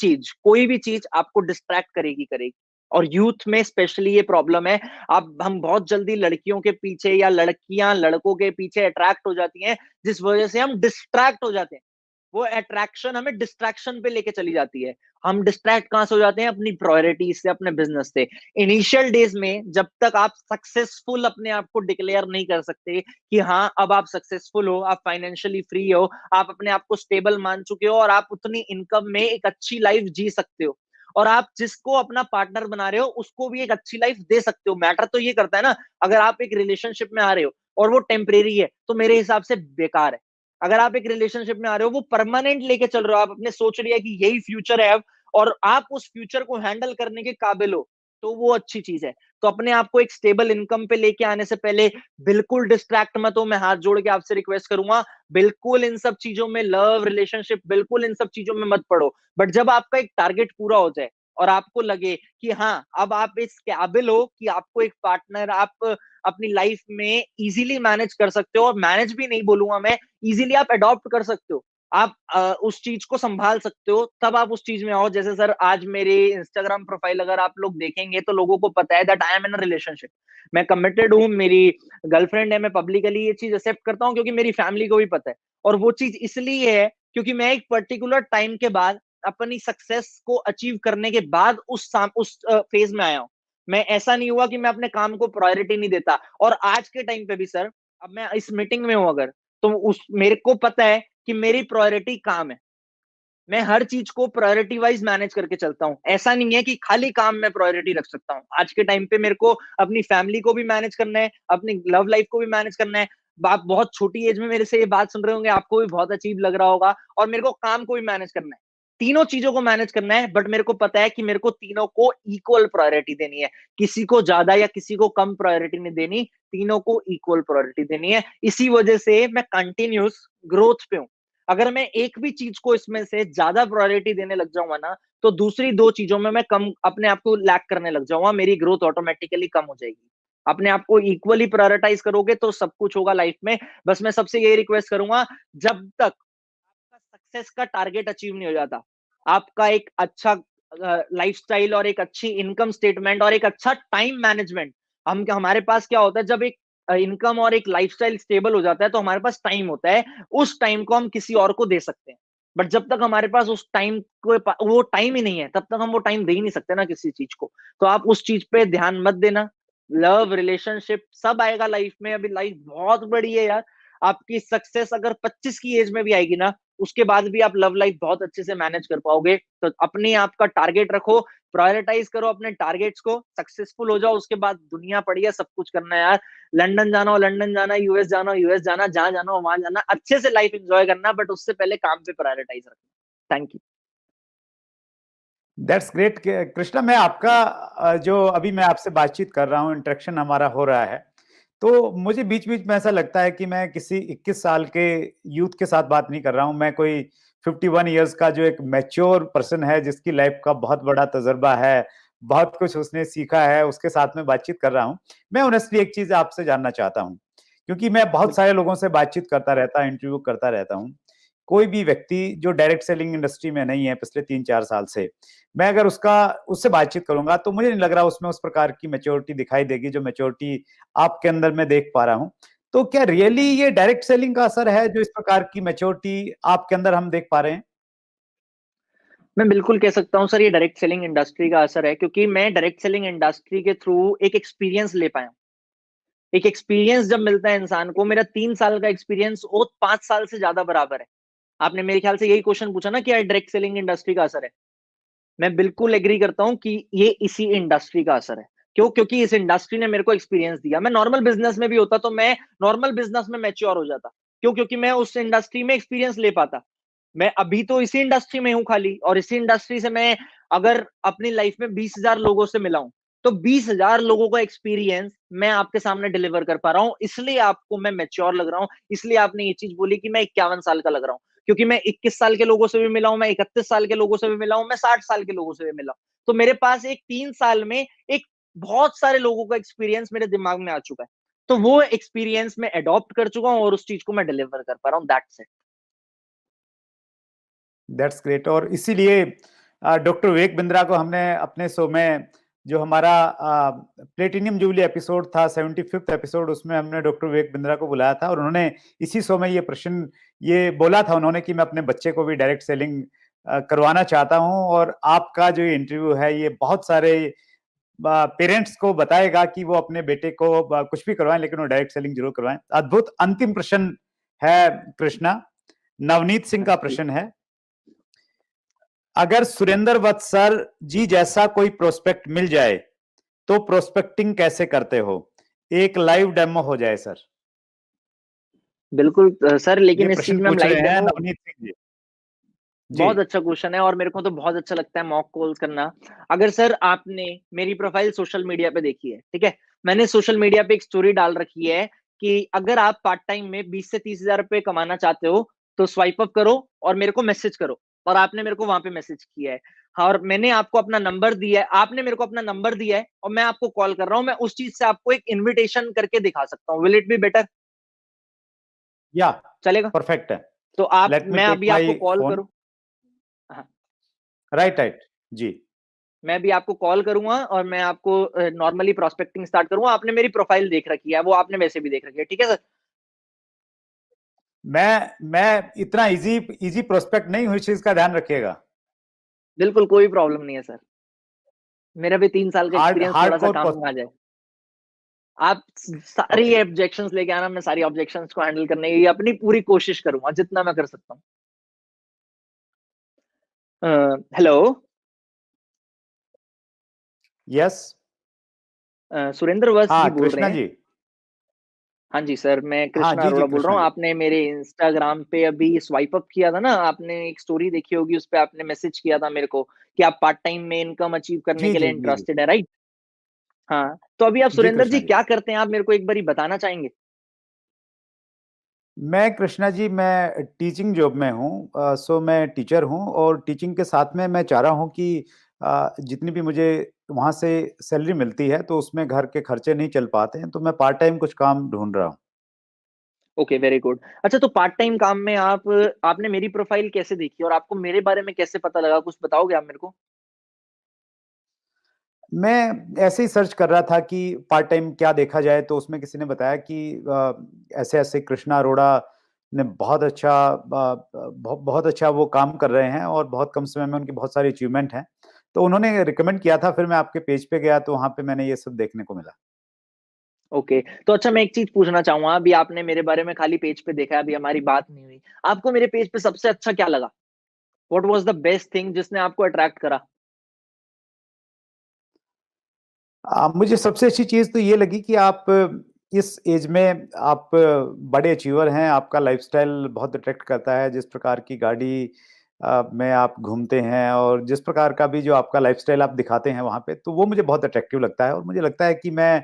चीज आपको डिस्ट्रैक्ट करेगी करेगी। और यूथ में स्पेशली ये प्रॉब्लम है। आप हम बहुत जल्दी लड़कियों के पीछे या लड़कियां लड़कों के पीछे अट्रैक्ट हो जाती हैं, जिस वजह से हम डिस्ट्रैक्ट हो जाते हैं। वो अट्रैक्शन हमें डिस्ट्रैक्शन पे लेके चली जाती है। हम डिस्ट्रैक्ट कहां से हो जाते हैं? अपनी प्रायोरिटीज से, अपने बिजनेस से। इनिशियल डेज में जब तक आप सक्सेसफुल अपने आप को डिक्लेयर नहीं कर सकते कि हाँ अब आप सक्सेसफुल हो, आप फाइनेंशियली फ्री हो, आप अपने आप को स्टेबल मान चुके हो और आप उतनी इनकम में एक अच्छी लाइफ जी सकते हो, और आप जिसको अपना पार्टनर बना रहे हो उसको भी एक अच्छी लाइफ दे सकते हो। मैटर तो ये करता है ना, अगर आप एक रिलेशनशिप में आ रहे हो और वो टेम्परेरी है तो मेरे हिसाब से बेकार है। अगर आप एक रिलेशनशिप में आ रहे हो, वो परमानेंट लेके चल रहे हो, आप अपने सोच लिया कि यही फ्यूचर है अब, और आप उस फ्यूचर को हैंडल करने के काबिल हो, तो वो अच्छी चीज है। तो अपने आप को एक स्टेबल इनकम पे लेके आने से पहले बिल्कुल डिस्ट्रैक्ट मत हो। मैं हाथ जोड़ के आपसे रिक्वेस्ट करूंगा, बिल्कुल इन सब चीजों में, लव, रिलेशनशिप, बिल्कुल इन सब चीजों में मत पड़ो। बट जब आपका एक टारगेट पूरा हो जाए, और आपको लगे कि हाँ, अब आप इस काबिल हो कि आपको एक पार्टनर आप अपनी लाइफ में इजीली मैनेज कर सकते हो, और मैनेज भी नहीं बोलूंगा मैं, इजीली आप अडॉप्ट कर सकते हो, आप उस चीज को संभाल सकते हो, तब आप उस चीज में आओ। जैसे सर आज मेरे इंस्टाग्राम प्रोफाइल अगर आप लोग देखेंगे तो लोगों को पता है that I am in a relationship, मैं कमिटेड हूँ, मेरी गर्लफ्रेंड है, मैं पब्लिकली ये चीज एक्सेप्ट करता हूँ क्योंकि मेरी फैमिली को भी पता है। और वो चीज इसलिए है क्योंकि मैं एक पर्टिकुलर टाइम के बाद अपनी सक्सेस को अचीव करने के बाद उस फेज में आया हूँ। मैं ऐसा नहीं हुआ कि मैं अपने काम को प्रायोरिटी नहीं देता। और आज के टाइम पे भी सर, अब मैं इस मीटिंग में हूं अगर, तो उस मेरे को पता है कि मेरी प्रायोरिटी काम है। मैं हर चीज को प्रायोरिटी वाइज मैनेज करके चलता हूँ। ऐसा नहीं है कि खाली काम में प्रायोरिटी रख सकता हूँ। आज के टाइम पे मेरे को अपनी फैमिली को भी मैनेज करना है, अपनी लव लाइफ को भी मैनेज करना है। आप बहुत छोटी एज में मेरे से ये बात सुन रहे होंगे, आपको भी बहुत अजीब लग रहा होगा, और मेरे को काम को भी मैनेज करना है, तीनों चीजों को मैनेज करना है। बट मेरे को पता है कि मेरे को तीनों को इक्वल प्रायोरिटी देनी है, किसी को ज्यादा या किसी को कम प्रायोरिटी नहीं देनी, तीनों को इक्वल प्रायोरिटी देनी है। इसी वजह से मैं कंटिन्यूस ग्रोथ पे हूँ। अगर मैं एक भी चीज को इसमें से ज्यादा प्रायोरिटी देने लग जाऊंगा ना, तो दूसरी दो चीजों में मैं कम अपने आप को लैक करने लग जाऊंगा, मेरी ग्रोथ ऑटोमेटिकली कम हो जाएगी। अपने आप को इक्वली प्रायोरिटाइज करोगे तो सब कुछ होगा लाइफ में। बस मैं सबसे यही रिक्वेस्ट करूंगा, जब तक आपका सक्सेस का टारगेट अचीव नहीं हो जाता, आपका एक अच्छा लाइफस्टाइल और एक अच्छी इनकम स्टेटमेंट और एक अच्छा टाइम मैनेजमेंट, हम हमारे पास क्या होता है, जब एक इनकम और एक लाइफस्टाइल स्टेबल हो जाता है तो हमारे पास टाइम होता है, उस टाइम को हम किसी और को दे सकते हैं। बट जब तक हमारे पास उस टाइम को वो टाइम ही नहीं है, तब तक हम वो टाइम दे ही नहीं सकते ना किसी चीज को। तो आप उस चीज पे ध्यान मत देना। लव रिलेशनशिप सब आएगा लाइफ में, अभी लाइफ बहुत बड़ी है यार। आपकी सक्सेस अगर 25 की एज में भी आएगी ना, उसके बाद भी आप लव लाइफ बहुत अच्छे से मैनेज कर पाओगे। तो अपने आप का टारगेट रखो, प्रायोरिटाइज करो अपने टारगेट्स को, सक्सेसफुल हो जाओ, उसके बाद दुनिया पड़ी है, सब कुछ करना है यार। लंदन जाना हो लंदन जाना, यूएस जाना हो यूएस जाना, जहां जाना हो वहां जाना, अच्छे से लाइफ एंजॉय करना, बट उससे पहले काम पे प्रायोरिटाइज रखना। Thank you. That's great Krishna. मैं आपका जो अभी मैं आपसे बातचीत कर रहा हूँ, इंटरेक्शन हमारा हो रहा है, तो मुझे बीच बीच में ऐसा लगता है कि मैं किसी 21 साल के यूथ के साथ बात नहीं कर रहा हूँ। मैं कोई 51 इयर्स का जो एक मैच्योर पर्सन है, जिसकी लाइफ का बहुत बड़ा तजुर्बा है, बहुत कुछ उसने सीखा है, उसके साथ में बातचीत कर रहा हूँ। मैं ऑनेस्टली एक चीज आपसे जानना चाहता हूँ, क्योंकि मैं बहुत सारे लोगों से बातचीत करता रहता, इंटरव्यू करता रहता हूँ। कोई भी व्यक्ति जो डायरेक्ट सेलिंग इंडस्ट्री में नहीं है पिछले 3-4 साल से, मैं अगर उससे बातचीत करूंगा तो मुझे नहीं लग रहा उसमें उस प्रकार की मैच्योरिटी दिखाई देगी जो मैच्योरिटी आपके अंदर मैं देख पा रहा हूं। तो क्या रियली ये डायरेक्ट सेलिंग का असर है जो इस प्रकार की मैच्योरिटी आपके अंदर हम देख पा रहे हैं? मैं बिल्कुल कह सकता हूँ सर, ये डायरेक्ट सेलिंग इंडस्ट्री का असर है, क्योंकि मैं डायरेक्ट सेलिंग इंडस्ट्री के थ्रू एक एक्सपीरियंस ले पाया हूं। एक एक्सपीरियंस जब मिलता है इंसान को, मेरा 3 साल का एक्सपीरियंस वो 5 साल से ज्यादा बराबर है। आपने मेरे ख्याल से यही क्वेश्चन पूछा ना कि यार डायरेक्ट सेलिंग इंडस्ट्री का असर है। मैं बिल्कुल एग्री करता हूं कि ये इसी इंडस्ट्री का असर है। क्यों? क्योंकि इस इंडस्ट्री ने मेरे को एक्सपीरियंस दिया। मैं नॉर्मल बिजनेस में भी होता तो मैं नॉर्मल बिजनेस में मैच्योर हो जाता। क्यों? क्योंकि मैं उस इंडस्ट्री में एक्सपीरियंस ले पाता। मैं अभी तो इसी इंडस्ट्री में हूं खाली, और इसी इंडस्ट्री से मैं अगर अपनी लाइफ में 20,000 लोगों से मिला हूं, तो 20,000 लोगों का एक्सपीरियंस मैं आपके सामने डिलीवर कर पा रहा हूं। इसलिए आपको मैं मैच्योर लग रहा हूं। इसलिए आपने ये चीज बोली कि मैं 51 साल का लग रहा हूं, क्योंकि मैं 21 साल के लोगों से भी मिला हूं, मैं 31 साल के लोगों से भी मिला हूं, मैं 60 साल के लोगों से भी मिला हूं। तो मेरे पास एक 3 साल में एक बहुत सारे लोगों का एक्सपीरियंस मेरे दिमाग में आ चुका है। तो वो एक्सपीरियंस मैं अडॉप्ट कर चुका हूं और उस चीज को मैं डिलीवर कर पा रहा हूं। That's it. That's great. और इसीलिए डॉक्टर विवेक बिंद्रा को हमने अपने शो में, जो हमारा प्लेटिनियम जुबली एपिसोड था, 75th एपिसोड, उसमें हमने डॉक्टर विवेक बिंद्रा को बुलाया था, और उन्होंने इसी शो में ये प्रश्न ये बोला था उन्होंने कि मैं अपने बच्चे को भी डायरेक्ट सेलिंग करवाना चाहता हूं। और आपका जो ये इंटरव्यू है ये बहुत सारे पेरेंट्स को बताएगा कि वो अपने बेटे को कुछ भी करवाएं, लेकिन वो डायरेक्ट सेलिंग जरूर करवाएं। अद्भुत। अंतिम प्रश्न है कृष्णा, नवनीत सिंह का प्रश्न है, अगर सुरेंद्र वत्स सर जी जैसा कोई प्रोस्पेक्ट मिल जाए तो प्रोस्पेक्टिंग कैसे करते हो? एक लाइव डेमो हो जाए सर। बिल्कुल सर, ये लेकिन इस चीज प्रश्न में हम पूछ लाइव रहे हैं डेमो, नवनीत सिंह जी। जी। बहुत अच्छा क्वेश्चन है और मेरे को तो बहुत अच्छा लगता है मॉक कॉल्स करना। अगर सर आपने मेरी प्रोफाइल सोशल मीडिया पे देखी है, ठीक है, मैंने सोशल मीडिया पे एक स्टोरी डाल रखी है कि अगर आप पार्ट टाइम में 20 से 30 हजार रुपए कमाना चाहते हो तो स्वाइप अप करो और मेरे को मैसेज करो। और आपने मेरे को वहां पे मैसेज किया है। हाँ, और मैंने आपको अपना नंबर दिया है, आपने मेरे को अपना नंबर दिया है और मैं आपको कॉल कर रहा हूँ। मैं उस चीज से आपको एक इनविटेशन करके दिखा सकता हूँ। Will it be better? या चलेगा? परफेक्ट है। तो आप लेट मी मैं टेक अभी आपको माय कॉल फोन। करूँ? हाँ, राइट राइट। जी। मैं भी आपको कॉल करूंगा और मैं आपको नॉर्मली प्रोस्पेक्टिंग स्टार्ट करूंगा। आपने मेरी प्रोफाइल देख रखी है, वो आपने वैसे भी देख रखी है, ठीक है सर? मैं इतना इजी इजी प्रोस्पेक्ट नहीं हूँ, इस चीज का ध्यान रखिएगा। बिल्कुल कोई प्रॉब्लम नहीं है सर। मेरा भी 3 साल का हार्ड एक्सपीरियंस थोड़ा सा हार्डकोर। काम में आ जाए। आप सारी ओके। ऑब्जेक्शंस लेके आना, मैं सारी ऑब्जेक्शंस को हैंडल करने की अपनी पूरी कोशिश करूंगा जितना मैं कर सकता हूँ। हेलो। यस। सुरेंद्र वत्स हाँ जी बोल रहे कृष्णा हैं? जी। हाँ जी सर, मैं हाँ कृष्णा जी जी अरोड़ा बोल रहा कृष्णा हूँ। जी। आपने मेरे इंस्टाग्राम पे अभी स्वाइप अप किया था ना, आपने एक स्टोरी देखी होगी, उस पे आपने मैसेज किया था मेरे को कि आप पार्ट टाइम में इनकम अचीव करने जी के लिए जी जी जी। इंटरेस्टेड है, राइट? हाँ, तो अभी आप जी सुरेंद्र कृष्णा जी जी। क्या करते हैं, आप मेरे को एक बारी बताना चाहेंगे? मैं कृष्णा जी, मैं टीचिंग जॉब में हूँ। सो मैं टीचर हूँ और टीचिंग के साथ में मैं चाह रहा हूँ कि जितनी भी मुझे वहाँ से सैलरी मिलती है तो उसमें घर के खर्चे नहीं चल पाते हैं, तो मैं पार्ट टाइम कुछ काम ढूंढ रहा हूँ। Okay, very good. अच्छा, तो पार्ट टाइम काम में आपने मेरी प्रोफाइल कैसे देखी और आपको मेरे बारे में कैसे पता लगा, कुछ बताओगे आप मेरे को? मैं ऐसे ही सर्च कर रहा था कि पार्ट टाइम क्या देखा जाए, तो उसमें किसी ने बताया कि ऐसे ऐसे कृष्णा अरोड़ा ने बहुत अच्छा बहुत अच्छा वो काम कर रहे हैं और बहुत कम समय में उनकी बहुत सारी अचीवमेंट हैं। तो उन्होंने रिकमेंड किया था, फिर मैं आपके पेज पे गया तो वहां पे मैंने ये सब देखने को मिला। ओके, तो अच्छा मैं एक चीज पूछना चाहूंगा। अभी आपने मेरे बारे में खाली पेज पे देखा है, अभी हमारी बात नहीं हुई। आपको मेरे पेज पे सबसे अच्छा क्या लगा? What was the best thing जिसने आपको अट्रैक्ट करा? मुझे सबसे अच्छी चीज तो ये लगी कि आप इस एज में आप बड़े अचीवर हैं, आपका लाइफस्टाइल बहुत अट्रैक्ट करता है, जिस प्रकार की गाड़ी में आप घूमते हैं और जिस प्रकार का भी जो आपका लाइफस्टाइल आप दिखाते हैं वहां पे, तो वो मुझे बहुत अट्रैक्टिव लगता है और मुझे लगता है कि मैं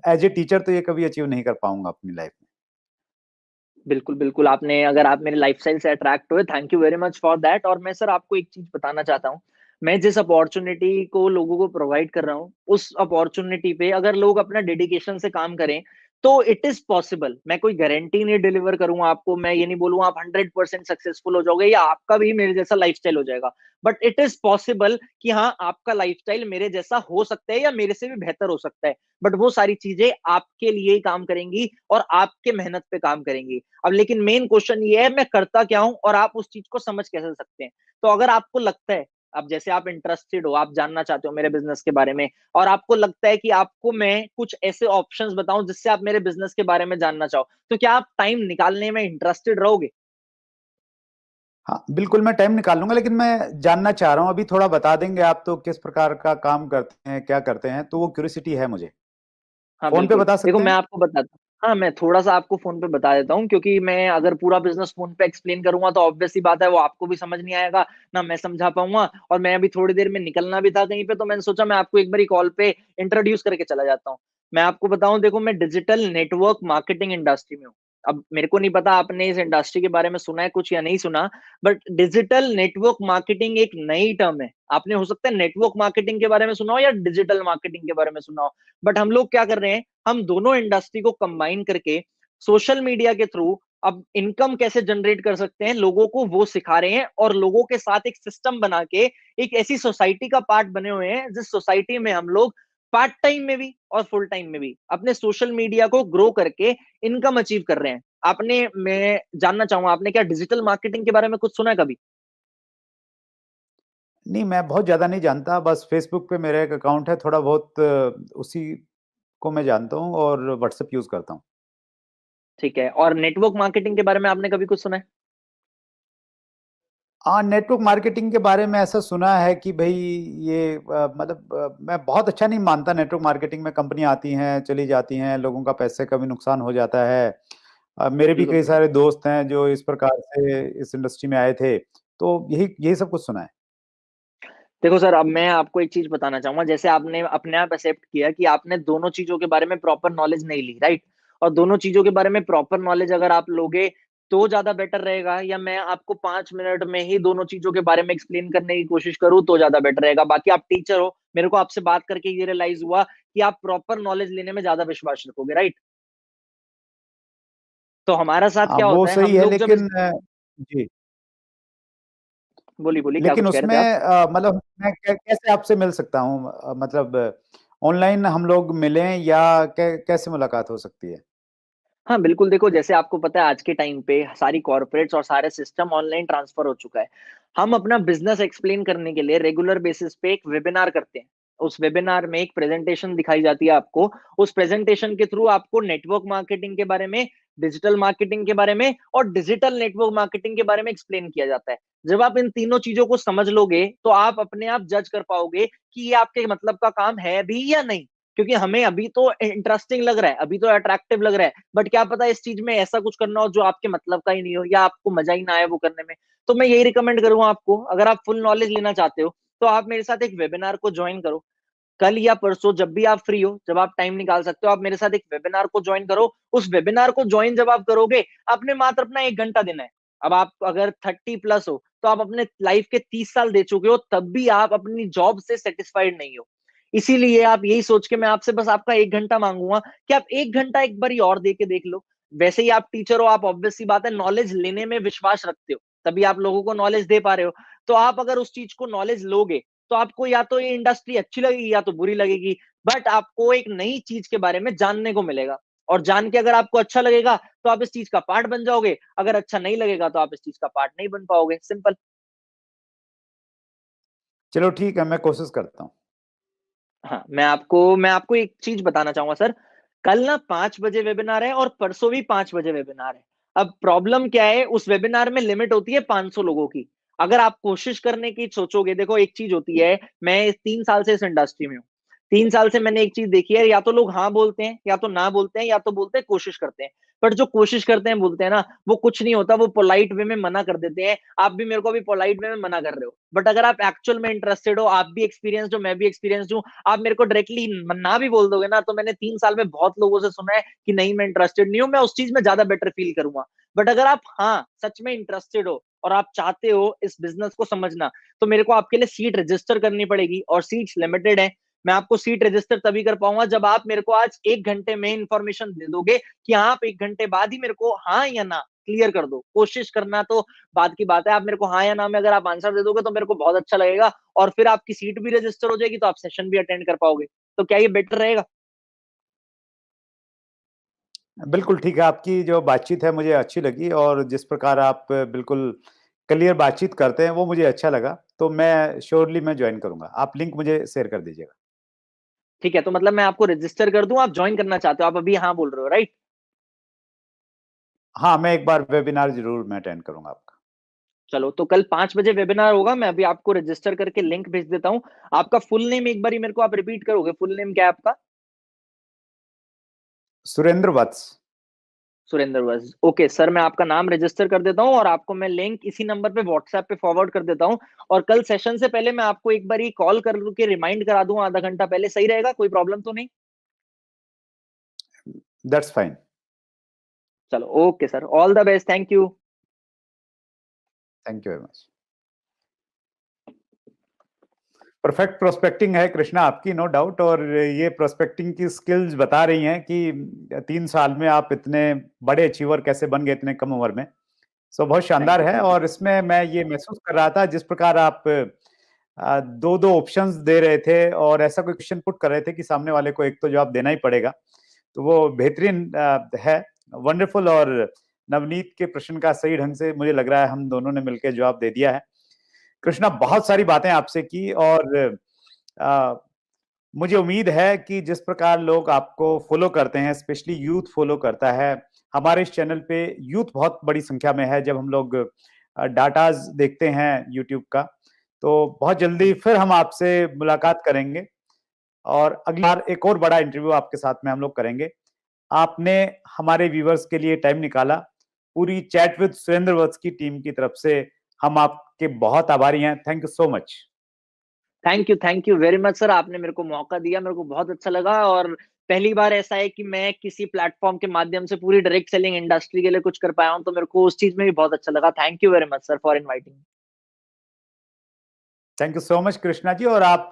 एज ए टीचर तो ये कभी अचीव नहीं कर पाऊंगा अपनी लाइफ में। बिल्कुल, बिल्कुल। आपने अगर आप मेरे लाइफ़स्टाइल से अट्रैक्ट हुए, thank you very much for that. और मैं सर आपको एक चीज़ बताना चाहता हूँ। मैं जिस अपॉर्च्युनिटी को लोगों को प्रोवाइड कर रहा हूँ, उस अपॉर्च्युनिटी पे अगर लोग अपना डेडिकेशन से काम करें, तो इट इज़ पॉसिबल। मैं कोई गारंटी नहीं डिलीवर करूँगा आपको, मैं ये नहीं बोलूँगा आप 100% सक्सेसफुल हो जाओगे या आपका भी मेरे जैसा लाइफ़स्टाइल हो जाएगा। बट इट इज़ पॉसिबल कि हाँ, आपका लाइफ़स्टाइल मेरे जैसा हो सकता है या मेरे से भी बेहतर हो सकता है। बट वो सारी चीज़ें आपके लिए ही काम करेंगी और आपके मेहनत पे काम करेंगी। अब लेकिन मेन क्वेश्चन ये है, मैं करता क्या हूँ और आप उस चीज को समझ कैसे सकते हैं? तो अगर आपको लगता है, अब जैसे आप इंटरेस्टेड हो, आप जानना चाहते हो मेरे बिजनेस के बारे में और आपको लगता है कि आपको मैं कुछ ऐसे ऑप्शंस बताऊं जिससे आप मेरे बिजनेस के बारे में जानना चाहो, तो क्या आप टाइम निकालने में इंटरेस्टेड रहोगे? हाँ बिल्कुल, मैं टाइम निकाल लूंगा, लेकिन मैं जानना चाह रहा हूँ, अभी थोड़ा बता देंगे आप तो किस प्रकार का काम करते हैं, क्या करते हैं, तो वो क्यूरियोसिटी है मुझे। हाँ, फोन पे बिल्कुल। बता देखो सकते मैं हैं। आपको बताता हूँ। हाँ, मैं थोड़ा-सा आपको फ़ोन पे बता देता हूँ, क्योंकि मैं अगर पूरा बिज़नेस फ़ोन पे एक्सप्लेन करूँगा तो ऑब्वियस सी बात है वो आपको भी समझ नहीं आएगा, ना मैं समझा पाऊँगा। और मैं अभी थोड़ी देर में निकलना भी था कहीं पे, तो मैंने सोचा मैं आपको एक बारी कॉल पे इंट्रोड्यूस करके चला जाता हूँ। मैं आपको बताऊँ, देखो मैं डिजिटल नेटवर्क मार्केटिंग इंडस्ट्री में हूँ। अब मेरे को नहीं पता आपने इस इंडस्ट्री के बारे में सुना है कुछ या नहीं सुना, बट डिजिटल नेटवर्क मार्केटिंग एक नई टर्म है। आपने हो सकता है नेटवर्क मार्केटिंग के बारे में सुना हो या डिजिटल मार्केटिंग के बारे में सुना हो। बट हम लोग क्या कर रहे हैं, हम दोनों इंडस्ट्री को कंबाइन करके सोशल मीडिया के थ्रू अब इनकम कैसे जनरेट कर सकते हैं लोगों को वो सिखा रहे हैं, और लोगों के साथ एक सिस्टम बना के एक ऐसी सोसाइटी का पार्ट बने हुए हैं जिस सोसाइटी में हम लोग पार्ट टाइम में भी और फुल टाइम में भी अपने सोशल मीडिया को ग्रो करके इनकम अचीव कर रहे हैं। आपने मैं जानना चाहूंगा, आपने क्या डिजिटल मार्केटिंग के बारे में कुछ सुना है कभी? नहीं, मैं बहुत ज़्यादा नहीं जानता, बस फ़ेसबुक पे मेरा एक अकाउंट है, थोड़ा बहुत उसी को मैं जानता हूँ और व्हाट्सएप यूज़ करता हूँ। ठीक है, और नेटवर्क मार्केटिंग के बारे में आपने कभी कुछ सुना है? हाँ, नेटवर्क मार्केटिंग के बारे में ऐसा सुना है कि भई ये मैं बहुत अच्छा नहीं मानता। नेटवर्क मार्केटिंग में कंपनियाँ आती हैं, चली जाती हैं, लोगों का पैसे का भी नुकसान हो जाता है। मेरे भी बिल्कुल कई बिल्कुल। सारे दोस्त हैं जो इस प्रकार से इस इंडस्ट्री में आए थे, तो यही यही सब कुछ सुना है। देखो सर, अब मैं आपको एक चीज बताना चाहूंगा। जैसे आपने अपने आप एक्सेप्ट किया कि आपने दोनों चीजों के बारे में प्रॉपर नॉलेज नहीं ली, राइट? और दोनों चीजों के बारे में प्रॉपर नॉलेज अगर आप लोगे तो ज्यादा बेटर रहेगा, या मैं आपको 5 मिनट में ही दोनों चीजों के बारे में एक्सप्लेन करने की कोशिश करूं तो ज्यादा बेटर रहेगा? बाकी आप टीचर हो, मेरे को आपसे बात करके ये रियलाइज हुआ कि आप प्रॉपर नॉलेज लेने में ज्यादा विश्वास रखोगे, राइट? तो हमारा साथ क्या वो होता है, सही हम है, लोग जब इस लेकिन जी, बोली बोली क्या लेकिन कुछ कह रहे थे उसमें आप? मतलब मैं कैसे आपसे मिल सकता हूँ? मतलब ऑनलाइन हम लोग मिलें या कैसे मुलाकात हो सकती है? हाँ, बिल्कुल, देखो जैसे आपको पता है आज के टाइम पे सारी कॉर्पोरेट्स और सारे सिस्टम ऑनलाइन ट्रांसफर हो चुका है। हम अपना बिज़नेस एक्सप्लेन करने के लिए रेगुलर बेसिस पे एक वेबिनार करते हैं। उस वेबिनार में एक प्रेज़ेंटेशन दिखाई जाती है आपको। उस प्रेज़ेंटेशन के थ्रू आपको नेटवर्क मार्केटिंग के बारे में, डिजिटल मार्केटिंग के बारे में और डिजिटल नेटवर्क मार्केटिंग के बारे में एक्सप्लेन किया जाता है। जब आप इन तीनों चीज़ों को समझ लोगे, तो आप अपने आप जज कर पाओगे कि ये आपके मतलब का काम है भी या नहीं। क्योंकि हमें अभी तो इंटरेस्टिंग लग रहा है, अभी तो अट्रैक्टिव लग रहा है, बट क्या पता इस चीज में ऐसा कुछ करना हो जो आपके मतलब का ही नहीं हो या आपको मजा ही ना आए वो करने में। तो मैं यही रिकमेंड करूंगा आपको, अगर आप फुल नॉलेज लेना चाहते हो तो आप मेरे साथ एक वेबिनार को ज्वाइन करो। कल या परसों जब भी आप फ्री हो, जब आप टाइम निकाल सकते हो, आप मेरे साथ एक वेबिनार को ज्वाइन करो। उस वेबिनार को ज्वाइन जब आप करोगे, आपने मात्र अपना 1 घंटा देना है। अब आप अगर 30+ हो तो आप अपने लाइफ के 30 साल दे चुके हो, तब भी आप अपनी जॉब से सेटिस्फाइड नहीं हो। इसीलिए आप यही सोच के मैं आपसे बस आपका 1 घंटा मांगूंगा कि आप 1 घंटा एक बार और दे के देख लो। वैसे ही आप टीचर हो, आप ऑब्वियस सी बात है नॉलेज लेने में विश्वास रखते हो, तभी आप लोगों को नॉलेज दे पा रहे हो। तो आप अगर उस चीज को नॉलेज लोगे, तो आपको या तो ये इंडस्ट्री अच्छी लगेगी या तो बुरी लगेगी, बट आपको एक नई चीज के बारे में जानने को मिलेगा। और जान के अगर आपको अच्छा लगेगा तो आप इस चीज का पार्ट बन जाओगे, अगर अच्छा नहीं लगेगा तो आप इस चीज का पार्ट नहीं बन पाओगे, सिंपल। चलो ठीक है, मैं कोशिश करता हूँ। हाँ, मैं आपको एक चीज बताना चाहूंगा सर। कल ना 5 बजे वेबिनार है और परसों भी 5 बजे वेबिनार है। अब प्रॉब्लम क्या है, उस वेबिनार में लिमिट होती है 500 लोगों की। अगर आप कोशिश करने की सोचोगे, देखो एक चीज होती है, मैं इस 3 साल से इस इंडस्ट्री में हूँ। 3 साल से मैंने एक चीज देखी है, या तो लोग हाँ बोलते हैं, या तो ना बोलते हैं, या तो बोलते हैं कोशिश करते हैं। बट जो कोशिश करते हैं बोलते हैं ना, वो कुछ नहीं होता, वो पोलाइट वे में मना कर देते हैं। आप भी मेरे को अभी पोलाइट वे में मना कर रहे हो, बट अगर आप एक्चुअल में इंटरेस्टेड हो, आप भी एक्सपीरियंस हो, मैं भी एक्सपीरियंस हूँ, आप मेरे को डायरेक्टली ना भी बोल दोगे ना, तो मैंने 3 साल में बहुत लोगों से सुना है कि नहीं मैं इंटरेस्टेड नहीं हूँ, मैं उस चीज में ज्यादा बेटर फील करूंगा। बट अगर आप हाँ सच में इंटरेस्टेड हो और आप चाहते हो इस बिजनेस को समझना, तो मेरे को आपके लिए सीट रजिस्टर करनी पड़ेगी और सीट्स लिमिटेड है। मैं आपको सीट रजिस्टर तभी कर पाऊंगा जब आप मेरे को आज 1 घंटे में इंफॉर्मेशन दे दोगे कि आप 1 घंटे बाद ही मेरे को हाँ या ना क्लियर कर दो। कोशिश करना तो बात की बात है, आप मेरे को हाँ या ना में अगर आप आंसर दे दोगे तो मेरे को बहुत अच्छा लगेगा, और फिर आपकी सीट भी रजिस्टर हो जाएगी तो आप सेशन भी अटेंड कर पाओगे। तो क्या ये बेटर रहेगा? बिल्कुल ठीक है, आपकी जो बातचीत है मुझे अच्छी लगी, और जिस प्रकार आप बिल्कुल क्लियर बातचीत करते हैं वो मुझे अच्छा लगा। तो मैं श्योरली मैं ज्वाइन करूंगा। आप लिंक मुझे शेयर कर दीजिएगा। ठीक है, तो मतलब मैं आपको रजिस्टर कर दूं, आप ज्वाइन करना चाहते हो, आप अभी हाँ बोल रहे हो, राइट? हाँ, मैं एक बार वेबिनार जरूर मैं अटेंड करूंगा आपका। चलो, तो कल 5 बजे वेबिनार होगा, मैं अभी आपको रजिस्टर करके लिंक भेज देता हूँ। आपका फुल नेम एक बार मेरे को आप रिपीट करोगे, फुल नेम क्या है आपका? सुरेंद्र वत्स। सुरेंद्र वज, ओके सर, मैं आपका नाम रजिस्टर कर देता हूँ और आपको मैं लिंक इसी नंबर पे व्हाट्सएप पे फॉरवर्ड कर देता हूँ। और कल सेशन से पहले मैं आपको एक बार कॉल कर के रिमाइंड करा दूं, आधा घंटा पहले, सही रहेगा? कोई प्रॉब्लम तो नहीं? That's fine. चलो, okay sir, all the best, thank you. Thank you very much. Perfect prospecting है कृष्णा आपकी, नो डाउट। और ये प्रोस्पेक्टिंग की स्किल्स बता रही हैं कि 3 साल में आप इतने बड़े अचीवर कैसे बन गए इतने कम उम्र में। सो बहुत थैंक शानदार यू, है। थैंक यू और सर। इसमें मैं ये महसूस कर रहा था, जिस प्रकार आप दो दो ऑप्शंस दे रहे थे और ऐसा कोई क्वेश्चन पुट कर रहे थे कि सामने वाले को एक तो जवाब देना ही पड़ेगा, तो वो बेहतरीन है, वंडरफुल। और नवनीत के प्रश्न का सही ढंग से मुझे लग रहा है हम दोनों ने मिलकर जवाब दे दिया है। कृष्णा, बहुत सारी बातें आपसे की, और आ, मुझे उम्मीद है कि जिस प्रकार लोग आपको फॉलो करते हैं, स्पेशली यूथ फॉलो करता है, हमारे इस चैनल पे यूथ बहुत बड़ी संख्या में है। जब हम लोग डाटाज देखते हैं यूट्यूब का, तो बहुत जल्दी फिर हम आपसे मुलाकात करेंगे, और अगली बार एक और बड़ा इंटरव्यू आपके साथ में हम लोग करेंगे। आपने हमारे व्यूवर्स के लिए टाइम निकाला, पूरी चैट विद सुरेंद्र वत्स की टीम की तरफ से हम आपके बहुत आभारी हैं। Thank you so much. Thank you very much sir, आपने मेरे को मौका दिया, मेरे को बहुत अच्छा लगा। और पहली बार ऐसा है कि मैं किसी प्लेटफॉर्म के माध्यम से पूरी डायरेक्ट सेलिंग इंडस्ट्री के लिए कुछ कर पाया हूँ, तो मेरे को उस चीज में भी बहुत अच्छा लगा। Thank you very much sir for inviting. Thank you so much Krishna ji. और आप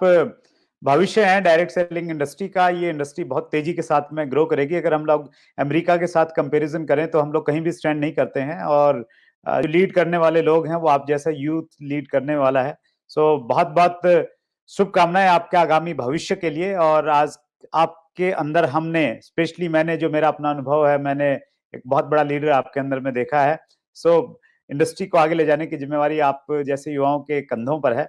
भविष्य हैं डायरेक्ट सेलिंग इंडस्ट्री का। ये इंडस्ट्री बहुत तेजी के साथ में ग्रो करेगी। अगर हम लोग अमेरिका के साथ कंपैरिजन करें तो हम लोग कहीं भी स्टैंड नहीं करते हैं, और जो लीड करने वाले लोग हैं वो आप जैसा यूथ लीड करने वाला है। सो बहुत बहुत शुभकामनाएं आपके आगामी भविष्य के लिए। और आज आपके अंदर हमने, स्पेशली मैंने, जो मेरा अपना अनुभव है, मैंने एक बहुत बड़ा लीडर आपके अंदर में देखा है। सो इंडस्ट्री को आगे ले जाने की जिम्मेवारी आप जैसे युवाओं के कंधों पर है।